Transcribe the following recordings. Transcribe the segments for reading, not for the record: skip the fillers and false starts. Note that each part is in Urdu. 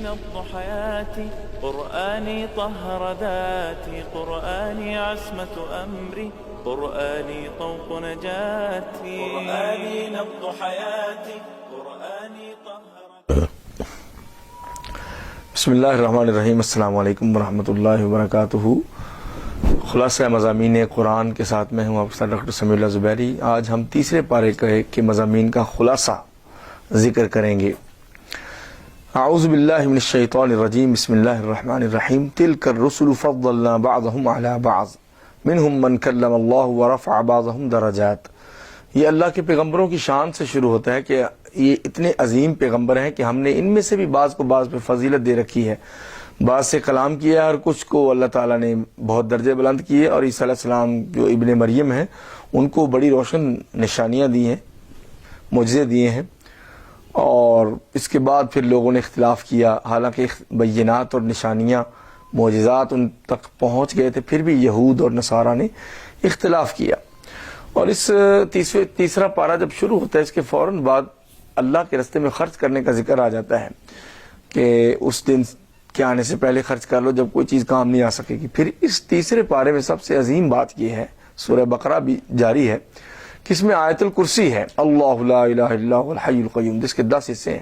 نبض حياتي قرآني طهر ذاتي قرآني عصمة أمري قرآني طوق نجاتي قرآني نبض حياتي قرآني طهر. بسم اللہ الرحمن الرحیم. السلام علیکم ورحمۃ اللہ وبرکاتہ. خلاصہ مضامین قرآن کے ساتھ میں ہوں آپ کے ساتھ ڈاکٹر سمیع اللہ زبیری. آج ہم تیسرے پارے کے مضامین کا خلاصہ ذکر کریں گے. اعوذ باللہ من الشیطان الرجیم. بسم اللہ الرحمن الرحیم. تلک الرسل فضلنا بعضهم على بعض منهم من کلم اللہ ورفع بعضهم درجات. یہ اللہ کے پیغمبروں کی شان سے شروع ہوتا ہے کہ یہ اتنے عظیم پیغمبر ہیں کہ ہم نے ان میں سے بھی بعض کو بعض پہ فضیلت دے رکھی ہے. بعض سے کلام کیا ہے اور کچھ کو اللہ تعالیٰ نے بہت درجے بلند کیے. اور عیسیٰ علیہ السلام جو ابن مریم ہیں ان کو بڑی روشن نشانیاں دی ہیں, معجزے دیے ہیں. اور اس کے بعد پھر لوگوں نے اختلاف کیا, حالانکہ بینات اور نشانیاں معجزات ان تک پہنچ گئے تھے, پھر بھی یہود اور نصارہ نے اختلاف کیا. اور اس تیسرا پارہ جب شروع ہوتا ہے اس کے فوراً بعد اللہ کے راستے میں خرچ کرنے کا ذکر آ جاتا ہے کہ اس دن کے آنے سے پہلے خرچ کر لو جب کوئی چیز کام نہیں آ سکے گی. پھر اس تیسرے پارے میں سب سے عظیم بات یہ ہے, سورہ بقرہ بھی جاری ہے کہ اس میں آیت الکرسی ہے, اللہ لا الہ الا هو الحی القیوم, جس کے 10 حصے ہیں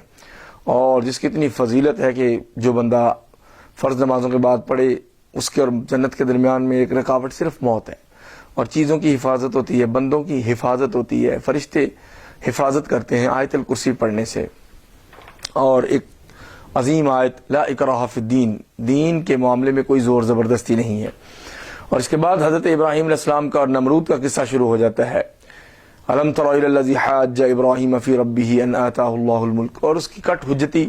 اور جس کی اتنی فضیلت ہے کہ جو بندہ فرض نمازوں کے بعد پڑھے اس کے اور جنت کے درمیان میں ایک رکاوٹ صرف موت ہے. اور چیزوں کی حفاظت ہوتی ہے, بندوں کی حفاظت ہوتی ہے, فرشتے حفاظت کرتے ہیں آیت الکرسی پڑھنے سے. اور ایک عظیم آیت لا اکراہ فی الدین, دین کے معاملے میں کوئی زور زبردستی نہیں ہے. اور اس کے بعد حضرت ابراہیم علیہ السلام کا اور نمرود کا قصہ شروع ہو جاتا ہے. الم تر الی الذی حاج ابراہیم فی ربہ ان آتاہ اللہ الملک. اور اس کی کٹ حجتی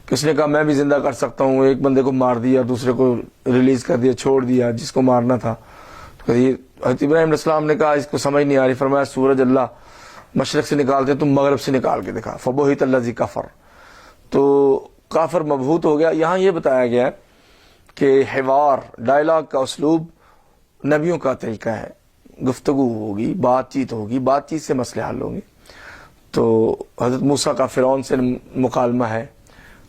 کہ اس نے کہا میں بھی زندہ کر سکتا ہوں, ایک بندے کو مار دیا, دوسرے کو ریلیز کر دیا, چھوڑ دیا جس کو مارنا تھا. حضرت ابراہیم علیہ السلام نے کہا اس کو سمجھ نہیں آ رہی. فرمایا سورج اللہ مشرق سے نکالتے ہیں, تم مغرب سے نکال کے دکھا. فبہت الذی کفر, تو کافر مبہوت ہو گیا. یہاں یہ بتایا گیا کہ حوار ڈائلاگ کا اسلوب نبیوں کا طریقہ ہے, گفتگو ہوگی, بات چیت ہوگی, بات چیت سے مسئلے حل ہوں گے. تو حضرت موسیٰ کا فرعون سے مکالمہ ہے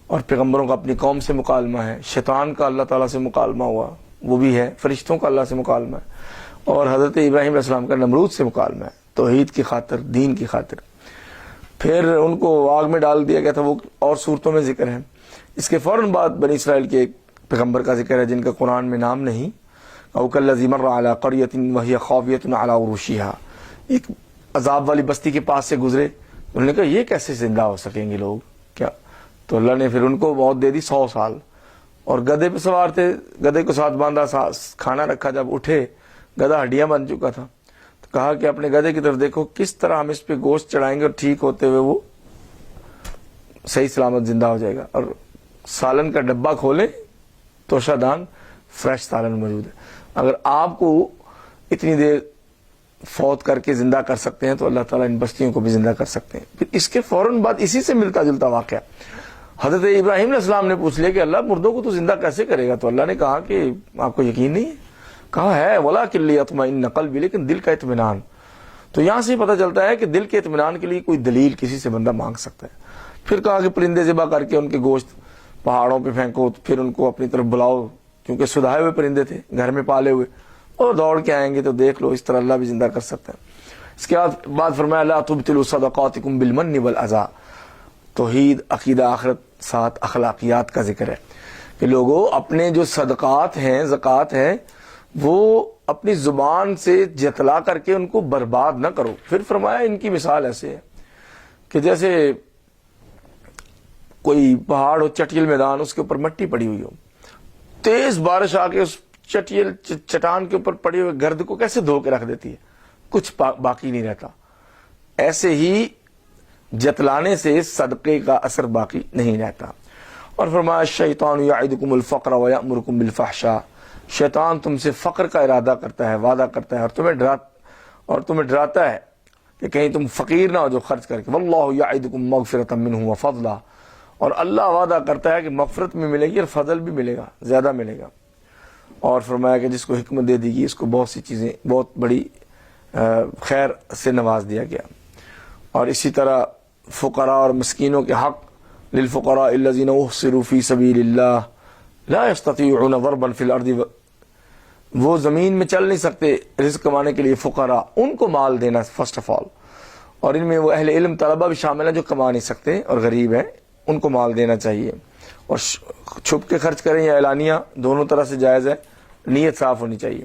اور پیغمبروں کا اپنی قوم سے مکالمہ ہے. شیطان کا اللہ تعالیٰ سے مکالمہ ہوا, وہ بھی ہے. فرشتوں کا اللہ سے مکالمہ ہے. اور حضرت ابراہیم علیہ السلام کا نمرود سے مکالمہ ہے, توحید کی خاطر, دین کی خاطر. پھر ان کو آگ میں ڈال دیا گیا تھا, وہ اور صورتوں میں ذکر ہے. اس کے فوراً بعد بنی اسرائیل کے ایک پیغمبر کا ذکر ہے جن کا قرآن میں نام نہیں. او کالذی مر علی قریۃ وہی خاویۃ علی عروشہا, ایک عذاب والی بستی کے پاس سے گزرے. انہوں نے کہا یہ کیسے زندہ ہو سکیں گے لوگ کیا؟ تو اللہ نے پھر ان کو موت دے دی 100 سال. اور گدھے پہ سوار تھے, گدھے کو ساتھ باندھا, کھانا رکھا, جب اٹھے گدھا ہڈیاں بن چکا تھا. تو کہا کہ اپنے گدھے کی طرف دیکھو کس طرح ہم اس پہ گوشت چڑھائیں گے اور ٹھیک ہوتے ہوئے وہ صحیح سلامت زندہ ہو جائے گا. اور سالن کا ڈبہ کھولیں تو شادان فریش سالن موجود ہے. اگر آپ کو اتنی دیر فوت کر کے زندہ کر سکتے ہیں تو اللہ تعالیٰ ان بستیوں کو بھی زندہ کر سکتے ہیں. پھر اس کے فوراً بعد اسی سے ملتا جلتا واقعہ حضرت ابراہیم علیہ السلام نے پوچھ لیا کہ اللہ مردوں کو تو زندہ کیسے کرے گا؟ تو اللہ نے کہا کہ آپ کو یقین نہیں ہے؟ کہا ہے وَلَٰكِن لِيَطْمَئِنَّ قَلْبِي, لیکن دل کا اطمینان. تو یہاں سے پتہ چلتا ہے کہ دل کے اطمینان کے لیے کوئی دلیل کسی سے بندہ مانگ سکتا ہے. پھر کہا کہ پرندے ذبح کر کے ان کے گوشت پہاڑوں پہ پھینکو, پھر ان کو اپنی طرف بلاؤ, کیونکہ سدھائے ہوئے پرندے تھے گھر میں پالے ہوئے, اور دوڑ کے آئیں گے تو دیکھ لو. اس طرح اللہ بھی زندہ کر سکتا ہے. اس کے بعد فرمایا لا تبطلوا صدقاتکم بالمن والاذى. توحید, عقیدہ, آخرت, ساتھ اخلاقیات کا ذکر ہے کہ لوگوں اپنے جو صدقات ہیں, زکوٰۃ ہیں, وہ اپنی زبان سے جتلا کر کے ان کو برباد نہ کرو. پھر فرمایا ان کی مثال ایسے ہے کہ جیسے کوئی پہاڑ ہو, چٹیل میدان, اس کے اوپر مٹی پڑی ہوئی ہو, تیز بارش آ کے اس چٹیل چٹان کے اوپر پڑی ہوئی گرد کو کیسے دھو کے رکھ دیتی ہے, کچھ باقی نہیں رہتا. ایسے ہی جتلانے سے صدقے کا اثر باقی نہیں رہتا. اور فرمایا الشیطان یعدکم الفقر ویأمرکم بالفحشاء, شیطان تم سے فقر کا ارادہ کرتا ہے, وعدہ کرتا ہے, اور تمہیں ڈراتا ہے کہ کہیں تم فقیر نہ ہو جو خرچ کر کے. واللہ یعدکم مغفرۃ منہ وفضلا, اور اللہ وعدہ کرتا ہے کہ مغفرت بھی ملے گی اور فضل بھی ملے گا, زیادہ ملے گا. اور فرمایا کہ جس کو حکمت دے دی گی اس کو بہت سی چیزیں, بہت بڑی خیر سے نواز دیا گیا. اور اسی طرح فقراء اور مسکینوں کے حق للفقراء الذين احصروا في سبيل الله لا يستطيعون ضربا في الارض، وہ زمین میں چل نہیں سکتے رزق کمانے کے لیے، فقراء ان کو مال دینا فرسٹ آف آل، اور ان میں وہ اہل علم طلبہ بھی شامل ہیں جو کما نہیں سکتے اور غریب ہیں، ان کو مال دینا چاہیے، اور چھپ کے خرچ کریں یا اعلانیہ دونوں طرح سے جائز ہے، نیت صاف ہونی چاہیے۔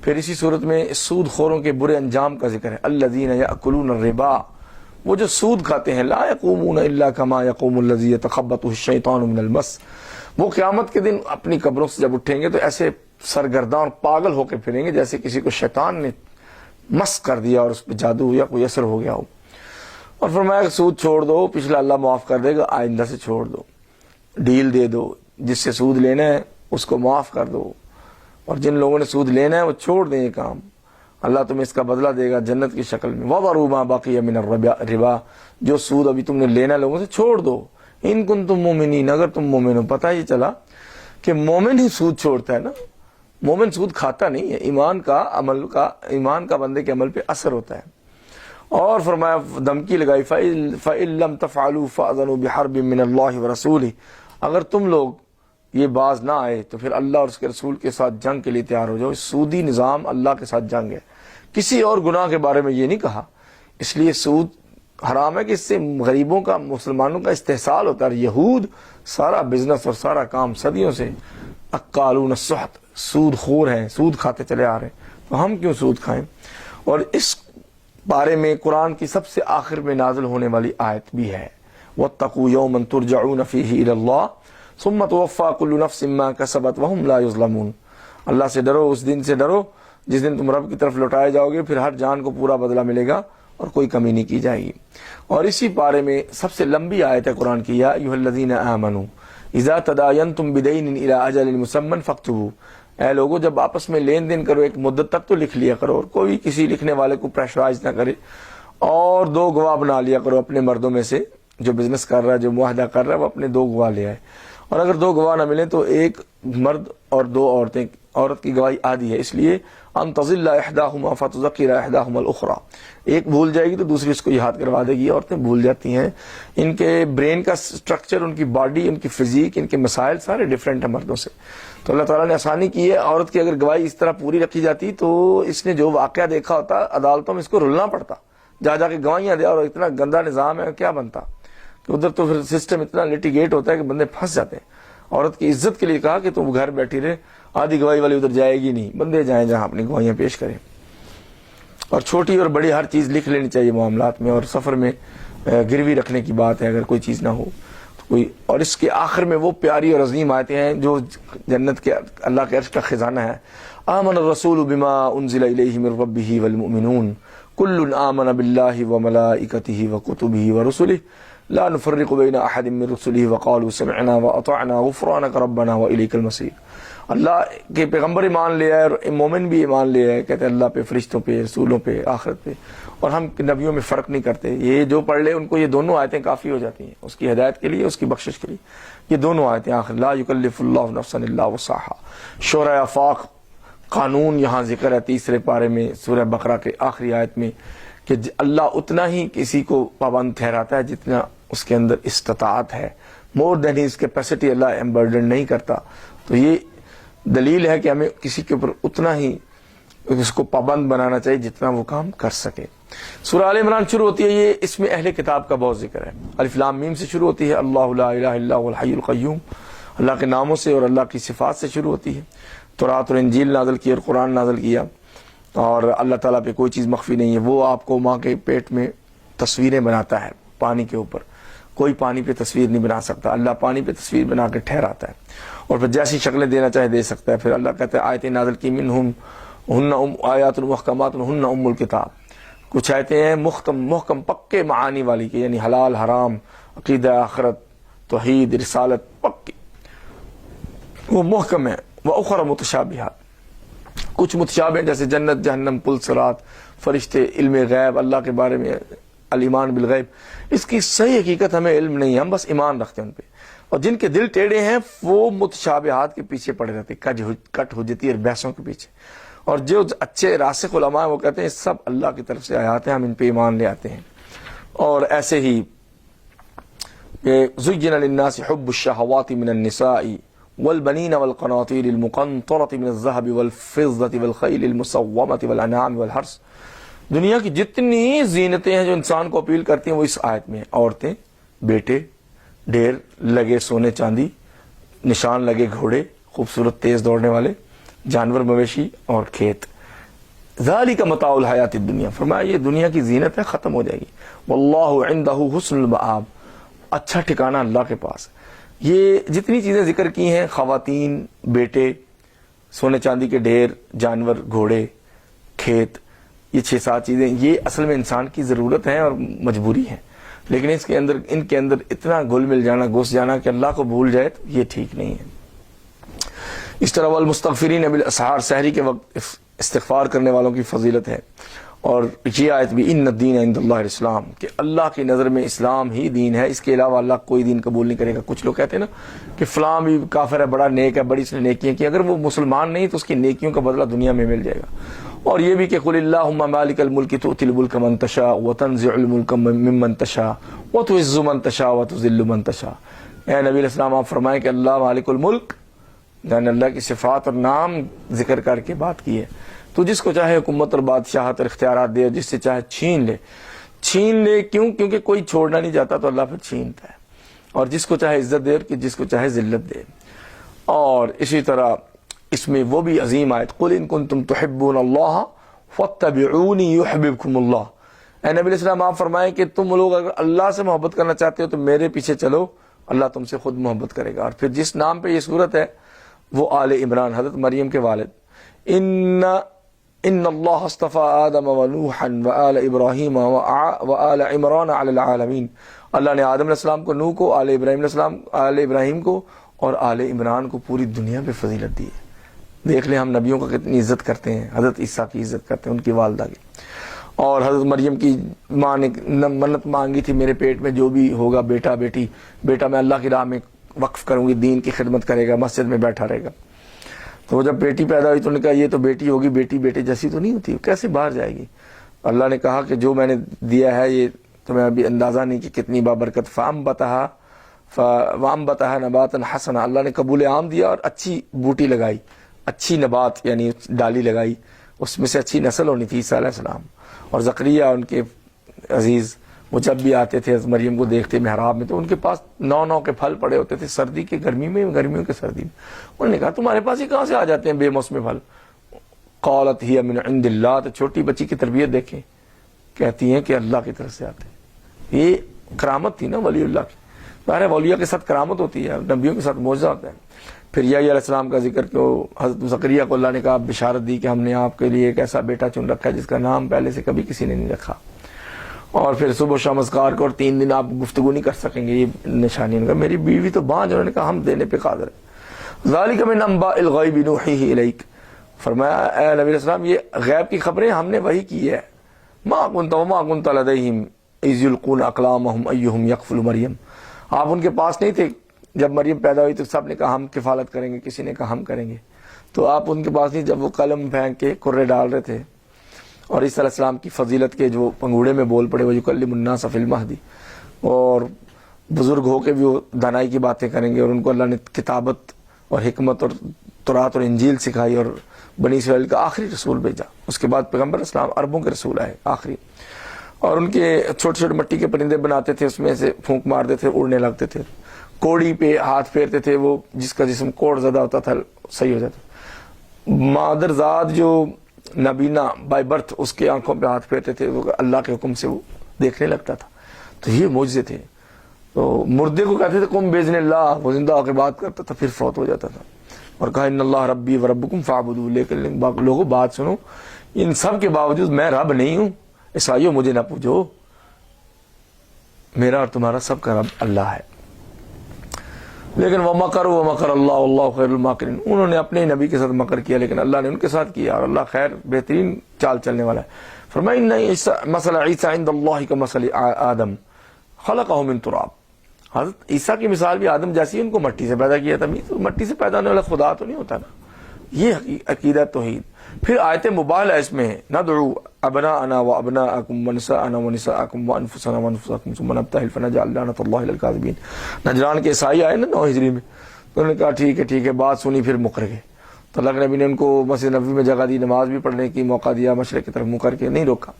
پھر اسی صورت میں سود خوروں کے برے انجام کا ذکر ہے، الذین یأکلون الربا، وہ جو سود کھاتے ہیں، لا یقومون الا کما یقوم الذی یتخبطہ الشیطان من المس، وہ قیامت کے دن اپنی قبروں سے جب اٹھیں گے تو ایسے سرگرداں اور پاگل ہو کے پھریں گے جیسے کسی کو شیطان نے مس کر دیا اور اس پہ جادو یا کوئی اثر ہو گیا ہو۔ اور فرمایا کہ سود چھوڑ دو، پچھلا اللہ معاف کر دے گا، آئندہ سے چھوڑ دو، ڈیل دے دو، جس سے سود لینا ہے اس کو معاف کر دو، اور جن لوگوں نے سود لینا ہے وہ چھوڑ دیں یہ کام، اللہ تمہیں اس کا بدلہ دے گا جنت کی شکل میں۔ وَذَرُوا مَا بَقِيَ مِنَ الرِّبَا، جو سود ابھی تم نے لینا لوگوں سے چھوڑ دو، ان کنتم مومنین، اگر تم مومن ہو۔ پتہ یہ چلا کہ مومن ہی سود چھوڑتا ہے نا، مومن سود کھاتا نہیں ہے، ایمان کا بندے کے عمل پہ اثر ہوتا ہے۔ اور فرمایا دھمکی لگائی فَإِن لَّمْ تَفْعَلُوا فَأْذَنُوا بِحَرْبٍ مِّنَ اللَّهِ وَرَسُولِهِ، اگر تم لوگ یہ باز نہ آئے تو پھر اللہ اور اس کے رسول کے ساتھ جنگ کے لیے تیار ہو جاؤ۔ سودی نظام اللہ کے ساتھ جنگ ہے، کسی اور گناہ کے بارے میں یہ نہیں کہا، اس لیے سود حرام ہے کہ اس سے غریبوں کا، مسلمانوں کا استحصال ہوتا ہے۔ یہود سارا بزنس اور سارا کام صدیوں سے اکالون السحت، سود خور ہیں، سود کھاتے چلے آ رہے ہیں، تو ہم کیوں سود کھائیں؟ اور اس بارے میں قرآن کی سب سے آخر میں نازل ہونے والی آیت بھی ہے، وَاتَّقُوا يَوْمًا تُرْجَعُونَ فِيهِ إِلَى اللَّهِ ثُمَّ تُوَفَّى كُلُّ نَفْسٍ مَّا كَسَبَتْ وَهُمْ لَا يُظْلَمُونَ۔ اللہ سے ڈرو، اس دن سے ڈرو جس دن تم رب کی طرف لوٹائے جاؤ گے، پھر ہر جان کو پورا بدلہ ملے گا اور کوئی کمی نہیں کی جائے گی۔ اور اسی پارے میں سب سے لمبی آیت ہے قرآن کی، یا ایھا الذین آمنوا اذا تداینتم بدین الی اجل مسمی فاکتبوا، اے لوگو جب آپس میں لین دین کرو ایک مدت تک تو لکھ لیا کرو، اور کوئی کسی لکھنے والے کو پریشرائز نہ کرے، اور 2 گواہ بنا لیا کرو اپنے مردوں میں سے، جو بزنس کر رہا ہے، جو معاہدہ کر رہا ہے، وہ اپنے 2 گواہ لے آئے، اور اگر 2 گواہ نہ ملیں تو ایک مرد اور 2 عورتیں، عورت کی گواہی آدھی ہے، اس لیے ان تضل احداہما فتذکر احداہما الاخری، ایک بھول جائے گی تو دوسری اس کو یاد کروا دے گی۔ عورتیں بھول جاتی ہیں، ان کے برین کا سٹرکچر، ان کی باڈی، ان کی فزیک، ان کے مسائل سارے ڈیفرنٹ ہیں مردوں سے، تو اللہ تعالیٰ نے آسانی کی ہے۔ عورت کی اگر گواہی اس طرح پوری رکھی جاتی تو اس نے جو واقعہ دیکھا ہوتا عدالتوں میں اس کو رلنا پڑتا، جا کے گواہیاں دے، اور اتنا گندا نظام ہے کیا بنتا کہ ادھر تو پھر سسٹم اتنا لیٹیگیٹ ہوتا ہے کہ بندے پھنس جاتے ہیں۔ عورت کی عزت کے لیے کہا کہ تم گھر بیٹھی رہے، آدھی گواہی والی ادھر جائے گی نہیں، بندے جائیں جہاں اپنی گواہیاں پیش کریں، اور چھوٹی اور بڑی ہر چیز لکھ لینی چاہیے معاملات میں، اور سفر میں گروی رکھنے کی بات ہے اگر کوئی چیز نہ ہو تو کوئی۔ اور اس کے آخر میں وہ پیاری اور عظیم آیتیں ہیں جو جنت کے اللہ کے عرش کا خزانہ ہے۔ آمن الرسول بما انزل الیہ من ربہ والمؤمنون کل آمن باللہ وملائکتہ وکتبہ ورسلہ لا نفرق بین احد من رسلہ وقالوا سمعنا واطعنا غفرانک ربنا والیک المصیر۔ اللہ کے پیغمبر ایمان لے آئے اور مومن بھی ایمان لے آئے، کہتے ہیں اللہ پہ، فرشتوں پہ، رسولوں پہ، آخرت پہ، اور ہم نبیوں میں فرق نہیں کرتے۔ یہ جو پڑھ لے ان کو یہ دونوں آیتیں کافی ہو جاتی ہیں اس کی ہدایت کے لیے، اس کی بخشش کے لیے، یہ دونوں آیتیں آخر لا یکلف اللہ نفسا الا وسعها۔ شورى آفاق قانون یہاں ذکر ہے 3 پارے میں سورہ بقرہ کے آخری آیت میں، کہ اللہ اتنا ہی کسی کو پابند ٹھہراتا ہے جتنا اس کے اندر استطاعت ہے، مور دین ہز کیپیسٹی اللہ ایمبرڈن نہیں کرتا۔ تو یہ دلیل ہے کہ ہمیں کسی کے اوپر اتنا ہی اس کو پابند بنانا چاہیے جتنا وہ کام کر سکے۔ سورہ آل عمران شروع ہوتی ہے، یہ اس میں اہل کتاب کا بہت ذکر ہے، الف لام میم سے شروع ہوتی ہے، اللہ لا الہ الا هو الحی القیوم، اللہ کے ناموں سے اور اللہ کی صفات سے شروع ہوتی ہے۔ تورات اور انجیل نازل کی اور قرآن نازل کیا، اور اللہ تعالیٰ پہ کوئی چیز مخفی نہیں ہے، وہ آپ کو ماں کے پیٹ میں تصویریں بناتا ہے پانی کے اوپر، کوئی پانی پہ تصویر نہیں بنا سکتا، اللہ پانی پہ تصویر بنا کے ٹھہراتا ہے، اور پھر جیسی شکلیں دینا چاہے دے سکتا ہے۔ پھر اللہ کہتا ہے آیتیں نازل کی منہم ہن آیات محکمات ہن ام الکتاب، کچھ آیتیں ہیں محکم پکے معانی والی کی، یعنی حلال حرام، عقیدہ آخرت، توحید، رسالت پکی، وہ محکم ہے۔ وَأُخَرَ مُتَشَابِهَاتٍ، کچھ متشابہ جیسے جنت، جہنم، پل صراط، فرشتے، علم غیب، اللہ کے بارے میں، الایمان بالغیب، اس کی صحیح حقیقت ہمیں علم نہیں ہے، ہم بس ایمان رکھتے ہیں ان پہ، اور جن کے دل ٹیڑھے ہیں وہ متشابہات کے پیچھے پڑے رہتے، کٹ حجتی اور بحثوں کے پیچھے، اور جو اچھے راسخ علماء ہیں وہ کہتے ہیں سب اللہ کی طرف سے آیات ہیں، ہم ان پہ ایمان لے آتے ہیں۔ اور ایسے ہی زُيِّنَ لِلنَّاسِ حُبُّ الشَّهَوَاتِ مِنَ النِّسَاءِ والبنين والقناطير المقنطرة من الذهب والفضة والخيل المسومة والأنعام والحرث. دنیا کی جتنی زینتیں ہیں جو انسان کو اپیل کرتی ہیں وہ اس آیت میں ہیں. عورتیں، بیٹے، ڈھیر لگے سونے چاندی، نشان لگے گھوڑے، خوبصورت تیز دوڑنے والے جانور، مویشی اور کھیت. ذالک متاع الحیات الدنیا. فرمایا یہ دنیا کی زینت ہے، ختم ہو جائے گی. واللہ عندہ حسن المآب. اچھا ٹھکانہ اللہ کے پاس. یہ جتنی چیزیں ذکر کی ہیں، خواتین، بیٹے، سونے چاندی کے ڈھیر، جانور، گھوڑے، کھیت، یہ 6-7 چیزیں یہ اصل میں انسان کی ضرورت ہیں اور مجبوری ہیں، لیکن ان کے اندر اتنا گھل مل جانا، گھس جانا کہ اللہ کو بھول جائے تو یہ ٹھیک نہیں ہے. اس طرح والمستغفرین بالاسحار، سحری کے وقت استغفار کرنے والوں کی فضیلت ہے. اور یہ آیت بھی ان الدین عند اللہ الاسلام، کہ اللہ کی نظر میں اسلام ہی دین ہے، اس کے علاوہ اللہ کوئی دین قبول نہیں کرے گا. کچھ لوگ کہتے ہیں نا کہ فلاں بھی کافر ہے، بڑا نیک ہے، بڑی اس نے نیکیاں کی. اگر وہ مسلمان نہیں تو اس کی نیکیوں کا بدلہ دنیا میں مل جائے گا. اور یہ بھی کہ قل اللہم مالک الملک تؤتی الملک من تشاء وتنزع الملک ممن تشاء وتعز من تشاء وتذل من تشاء. اے نبی علیہ السلام آپ فرمائیں کہ اللہ مالک الملک، یعنی اللہ کی صفات اور نام ذکر کر کے بات کی ہے، تو جس کو چاہے حکومت اور بادشاہت اور اختیارات دے، اور جس سے چاہے چھین لے. کیونکہ کوئی چھوڑنا نہیں جاتا تو اللہ پھر چھینتا ہے. اور جس کو چاہے عزت دے اور جس کو چاہے ذلت دے. اور اسی طرح اس میں وہ بھی عظیم آیت، قل ان کنتم تحبون اللہ فاتبعونی یحببکم اللہ. اے نبی علیہ السلام آپ فرمائیں کہ تم لوگ اگر اللہ سے محبت کرنا چاہتے ہو تو میرے پیچھے چلو، اللہ تم سے خود محبت کرے گا. اور پھر جس نام پہ یہ صورت ہے وہ آل عمران، حضرت مریم کے والد. ان اللہ اصطفى آدم ونوحا وآل ابراہیم وآل عمران علی العالمین. اللہ نے آدم علیہ السلام کو، نوح کو، آل ابراہیم کو اور آل عمران کو پوری دنیا پہ فضیلت دی ہے. دیکھ لیں ہم نبیوں کا کتنی عزت کرتے ہیں، حضرت عیسیٰ کی عزت کرتے ہیں، ان کی والدہ کی. اور حضرت مریم کی ماں نے منت مانگی تھی، میرے پیٹ میں جو بھی ہوگا بیٹا میں اللہ کی راہ میں وقف کروں گی، دین کی خدمت کرے گا، مسجد میں بیٹھا رہے گا. تو وہ جب بیٹی پیدا ہوئی تو انہوں نے کہا یہ تو بیٹی ہوگی، بیٹی بیٹے جیسی تو نہیں ہوتی، کیسے باہر جائے گی. اللہ نے کہا کہ جو میں نے دیا ہے یہ تمہیں ابھی اندازہ نہیں کہ کتنی بابرکت. فَأَنبَتَهَا نَبَاتًا حَسَنًا. اللہ نے قبول عام دیا اور اچھی بوٹی لگائی، اچھی نبات یعنی ڈالی لگائی، اس میں سے اچھی نسل ہونی تھی عیسیٰ علیہ السلام. اور زکریا ان کے عزیز، وہ جب بھی آتے تھے مریم کو دیکھتے محراب میں تو ان کے پاس 9 کے پھل پڑے ہوتے تھے، سردی کے گرمیوں کے سردی میں. انہوں نے کہا تمہارے پاس یہ کہاں سے آ جاتے ہیں بے موسم پھل؟ قالت ہی من عند اللہ. تو چھوٹی بچی کی تربیت دیکھیں، کہتی ہیں کہ اللہ کی طرف سے آتے ہیں. یہ کرامت تھی نا ولی اللہ کی. ظاہر ہے اولیاء کے ساتھ کرامت ہوتی ہے، نبیوں کے ساتھ معجزہ ہوتا ہے. پھر یحییٰ علیہ السلام کا ذکر کہ حضرت زکریا کو اللہ نے کہا بشارت دی کہ ہم نے آپ کے لیے ایک ایسا بیٹا چن رکھا ہے جس کا نام پہلے سے کبھی کسی نے نہیں رکھا. اور پھر صبح و شام اذکار کو، اور 3 دن آپ گفتگو نہیں کر سکیں گے، یہ نشانی. ان کا میری بیوی تو بانجھ، انہوں نے کہا ہم دینے پہ قادر ہیں. ذالک من انباء الغیب نوحیہ الیک. فرمایا اے نبی علیہ السلام یہ غیب کی خبریں ہم نے وحی کی ہے. ما کنت وما کنت لدیہم اذ یلقون اقلامہم ایہم یکفل مریم. آپ ان کے پاس نہیں تھے جب مریم پیدا ہوئی تو سب نے کہا ہم کفالت کریں گے، کسی نے کہا ہم کریں گے. تو آپ ان کے پاس نہیں جب وہ قلم پھینک کے کرے ڈال رہے تھے. اور عیسیٰ علیہ السلام کی فضیلت کے جو پنگوڑے میں بول پڑے، وہ یکلم الناس فی المہدی. اور بزرگ ہو کے بھی وہ دانائی کی باتیں کریں گے. اور ان کو اللہ نے کتابت اور حکمت اور تورات اور انجیل سکھائی، اور بنی اسرائیل کا آخری رسول بھیجا. اس کے بعد پیغمبر اسلام عربوں کے رسول آئے آخری. اور ان کے چھوٹے چھوٹے مٹی کے پرندے بناتے تھے، اس میں سے پھونک مارتے تھے، اڑنے لگتے تھے. کوڑی پہ ہاتھ پھیرتے تھے، وہ جس کا جسم کوڑ زدہ ہوتا تھا صحیح ہو جاتا. مادر ذات جو نبینا بائی برتھ، اس کے آنکھوں پہ ہاتھ پھیرتے تھے، وہ اللہ کے حکم سے وہ دیکھنے لگتا تھا. تو یہ معجزے تھے. تو مردے کو کہتے تھے قم باذن اللہ، وہ زندہ ہو کے بات کرتا تھا، پھر فوت ہو جاتا تھا. اور کہا ان اللہ ربی و ربکم فاعبدوا. لیکن لوگوں بات سنو، ان سب کے باوجود میں رب نہیں ہوں. عیسائیوں مجھے نہ پوچھو، میرا اور تمہارا سب کا رب اللہ ہے. لیکن وہ مکر اللہ واللہ خیر الماکرین. انہوں نے اپنے نبی کے ساتھ مکر کیا، لیکن اللہ نے ان کے ساتھ کیا، اور اللہ خیر بہترین چال چلنے والا ہے. فرمایا ان مثل عیسیٰ عند اللہ کمثل آدم خلقہ من تراب. حضرت عیسیٰ کی مثال بھی آدم جیسی، ان کو مٹی سے پیدا کیا تھا. مٹی سے پیدا ہونے والا خدا تو نہیں ہوتا نا. یہ عقیدہ توحید. پھر آیت مباہلہ اس میں ہے، ندعو ابناءنا وابناءکم ونساءنا ونساءکم وانفسنا وانفسکم ثم نبتہل فنجعل لعنۃ اللہ علی الکاذبین. نجران کے عیسائی آئے نا 9 ہجری میں، تو انہوں نے کہا ٹھیک ہے، بات سنی، پھر مکر گئے. تو اللہ کے نبی نے ان کو مسجد نبوی میں جگہ دی، نماز بھی پڑھنے کی موقع دیا، مشرق کی طرف منہ کر کے نہیں روکا.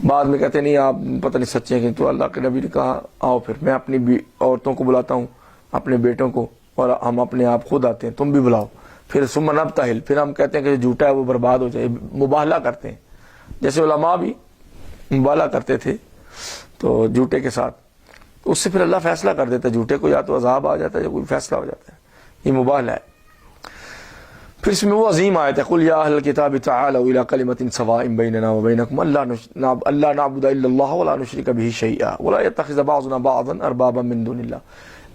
بعد میں کہتے نہیں آپ پتہ نہیں سچے ہیں. تو اللہ کے نبی نے کہا آؤ پھر میں اپنی عورتوں کو بلاتا ہوں، اپنے بیٹوں کو، اور ہم اپنے آپ خود آتے ہیں، تم بھی بلاؤ. پھر ثم نبتہل، پھر ہم کہتے ہیں کہ جو جھوٹا ہے وہ برباد ہو جائے. مباہلہ کرتے ہیں، جیسے علماء بھی مباہلہ کرتے تھے تو جھوٹے کے ساتھ. اس سے پھر اللہ فیصلہ کر دیتا ہے، جھوٹے کو یا تو عذاب آ جاتا ہے یا کوئی فیصلہ ہو جاتا ہے. یہ مباہلہ ہے. پھر اس میں وہ عظیم آیت ہے، قل یا اہل الکتاب تعالوا الی کلمۃ سواء بیننا وبینکم الا نعبد الا اللہ ولا نشرک بہ شیئا ولا یتخذ بعضنا بعضا اربابا من دون اللہ.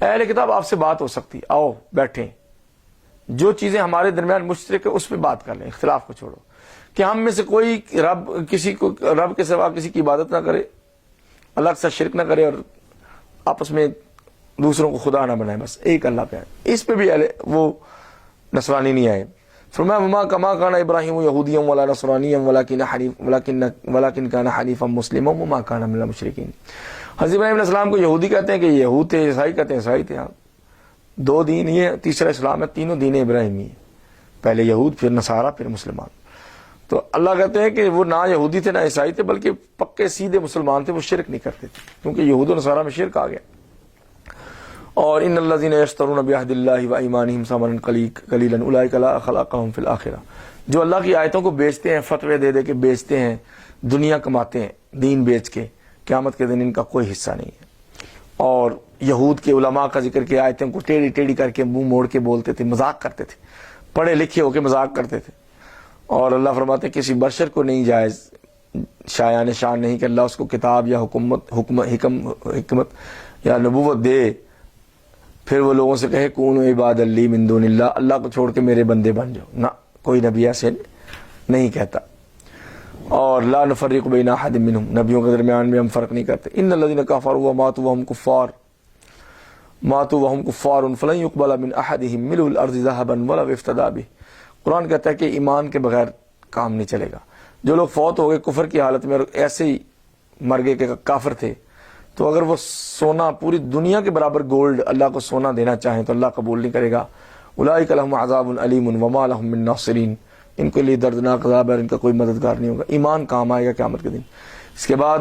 اہل کتاب آپ سے بات ہو سکتی، آؤ بیٹھیں، جو چیزیں ہمارے درمیان مشترک ہے اس پہ بات کر لیں، اختلاف کو چھوڑو. کہ ہم میں سے کوئی رب کے سوا کسی کی عبادت نہ کرے، اللہ کے ساتھ شرک نہ کرے، اور آپس میں دوسروں کو خدا نہ بنائے، بس ایک اللہ پہ آئے. اس پہ بھی وہ نصرانی نہیں آئے. فرمایا وما کما کان ابراہیم یہودیا ولا نصرانیا ولکن کان حنیفا مسلما وما کان من المشرکین. حضرت ابراہیم علیہ السلام کو یہودی کہتے ہیں کہ یہود تھے، عیسائی کہتے ہیں عیسائی تھے. آپ 2 دین، یہ تیسرا اسلام ہے، تینوں دین ابراہیمی ہیں، پہلے یہود، پھر نصارہ، پھر مسلمان. تو اللہ کہتے ہیں کہ وہ نہ یہودی تھے نہ عیسائی تھے، بلکہ پکے سیدھے مسلمان تھے، وہ شرک نہیں کرتے تھے، کیونکہ یہود و نصارہ میں شرک آ گیا. اور ان الذین یشترون بعہد اللہ وایمانہم ثمنا قلیلا اولئک لا خلاق لهم فی الآخرہ. جو اللہ کی آیتوں کو بیچتے ہیں، فتوے دے کے بیچتے ہیں، دنیا کماتے ہیں دین بیچ کے، قیامت کے دن ان کا کوئی حصہ نہیں ہے. اور یہود کے علماء کا ذکر کیا، آیتوں کو ٹیڑھی کر کے منہ موڑ کے بولتے تھے، مذاق کرتے تھے، پڑھے لکھے ہو کے مذاق کرتے تھے. اور اللہ فرماتے ہیں کسی بشر کو نہیں جائز، شایان شان نہیں کہ اللہ اس کو کتاب یا حکمت یا نبوت دے، پھر وہ لوگوں سے کہے کونوا عباد لی من دون اللہ، اللہ کو چھوڑ کے میرے بندے بن جاؤ. نہ، کوئی نبی ایسے نہیں کہتا. اور لا نفرق بین احد منہم، نبیوں کے درمیان میں ہم فرق نہیں کرتے. ان الذین کفروا وماتوا وهم کفار فلن يقبل من احدهم ملء الارض ذهبا ولو افتدى به. قرآن کہتا ہے کہ ایمان کے بغیر کام نہیں چلے گا. جو لوگ فوت ہو گئے کفر کی حالت میں اور ایسے ہی مر گئے کہ کافر تھے، تو اگر وہ سونا پوری دنیا کے برابر گولڈ اللہ کو سونا دینا چاہیں تو اللہ قبول نہیں کرے گا. اولئک لهم عذاب علیم وما لهم من ناصرین. ان کے لیے دردناک عذاب ہے، ان کا کوئی مددگار نہیں ہوگا. ایمان کام آئے گا قیامت کے دن. اس کے بعد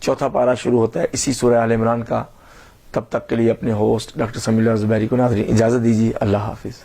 4تھا پارہ شروع ہوتا ہے اسی سورہ آل عمران کا. تب تک کے لیے اپنے ہوسٹ ڈاکٹر سمیع اللہ زبیری کو ناظرین اجازت دیجیے. اللہ حافظ.